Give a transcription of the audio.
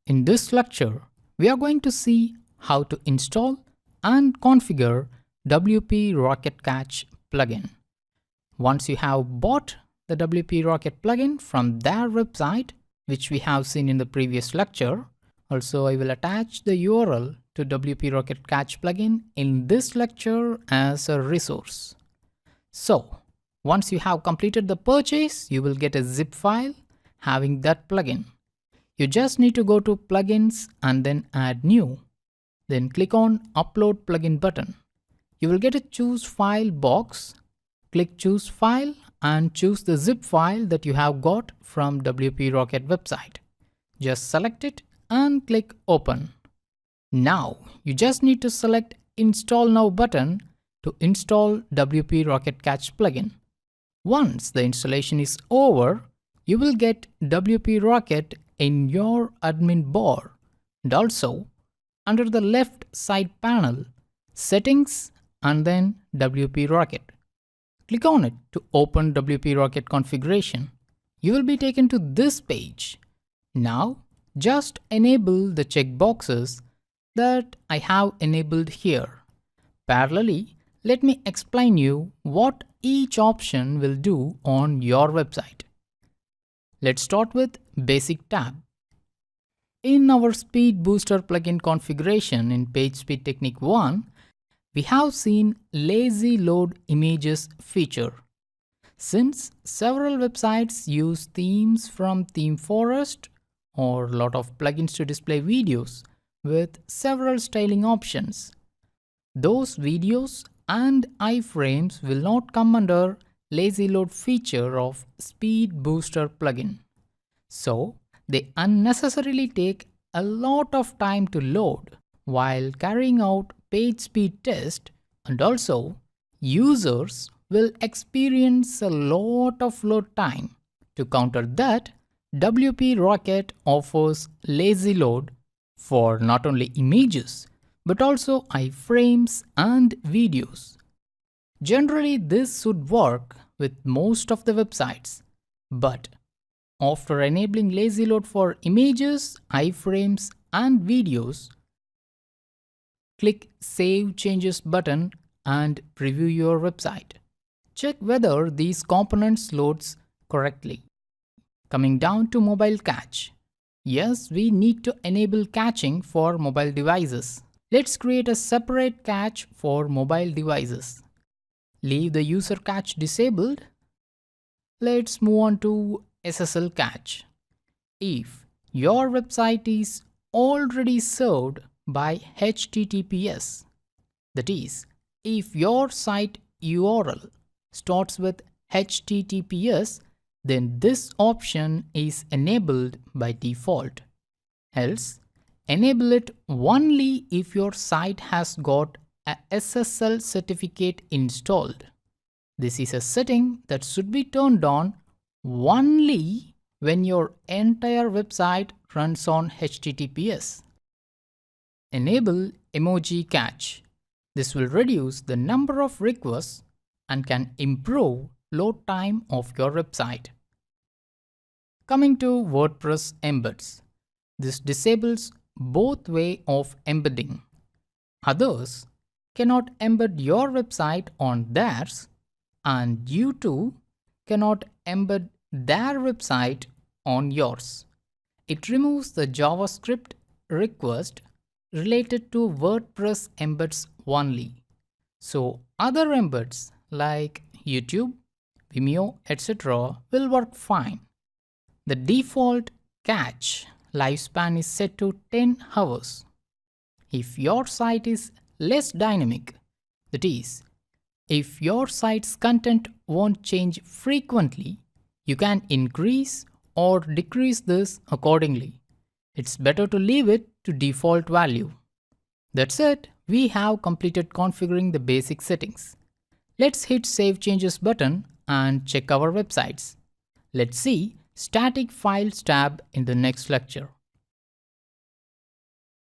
In this lecture, we are going to see how to install and configure WP Rocket Cache plugin. Once you have bought the WP Rocket plugin from their website, which we have seen in the previous lecture, also I will attach the URL to WP Rocket Cache plugin in this lecture as a resource. So, once you have completed the purchase, you will get a zip file having that plugin. You just need to go to plugins and then add new. Then click on upload plugin button. You will get a choose file box. Click choose file and choose the zip file that you have got from WP Rocket website. Just select it and click open. Now you just need to select install now button to install WP Rocket Cache plugin. Once the installation is over, you will get WP Rocket in your admin bar, and also under the left side panel, settings and then WP Rocket. Click on it to open WP Rocket configuration. You will be taken to this page. Now just enable the checkboxes that I have enabled here. Parallelly, let me explain you what each option will do on your website. Let's start with Basic tab. In our Speed Booster plugin configuration in PageSpeed Technique 1, we have seen Lazy Load Images feature. Since several websites use themes from Theme Forest or lot of plugins to display videos with several styling options, those videos and iframes will not come under Lazy Load feature of Speed Booster plugin. So they unnecessarily take a lot of time to load while carrying out page speed test, and also users will experience a lot of load time. To counter that, WP Rocket offers lazy load for not only images but also iframes and videos. Generally, this should work with most of the websites, but after enabling lazy load for images, iframes and videos, click Save Changes button and preview your website. Check whether these components loads correctly. Coming down to mobile cache. Yes, we need to enable caching for mobile devices. Let's create a separate cache for mobile devices. Leave the user cache disabled. Let's move on to SSL cache. If your website is already served by HTTPS, that is, if your site URL starts with HTTPS, then this option is enabled by default. Else, enable it only if your site has got a SSL certificate installed. This is a setting that should be turned on only when your entire website runs on HTTPS. Enable emoji cache. This will reduce the number of requests and can improve load time of your website. Coming to WordPress embeds. This disables both way of embedding. Others cannot embed your website on theirs, and you too cannot embed their website on yours. It removes the JavaScript request related to WordPress embeds only. So other embeds like YouTube, Vimeo, etc. will work fine. The default cache lifespan is set to 10 hours. If your site is less dynamic, that is, if your site's content won't change frequently, you can increase or decrease this accordingly. It's better to leave it to default value. That's it. We have completed configuring the basic settings. Let's hit Save Changes button and check our websites. Let's see Static Files tab in the next lecture.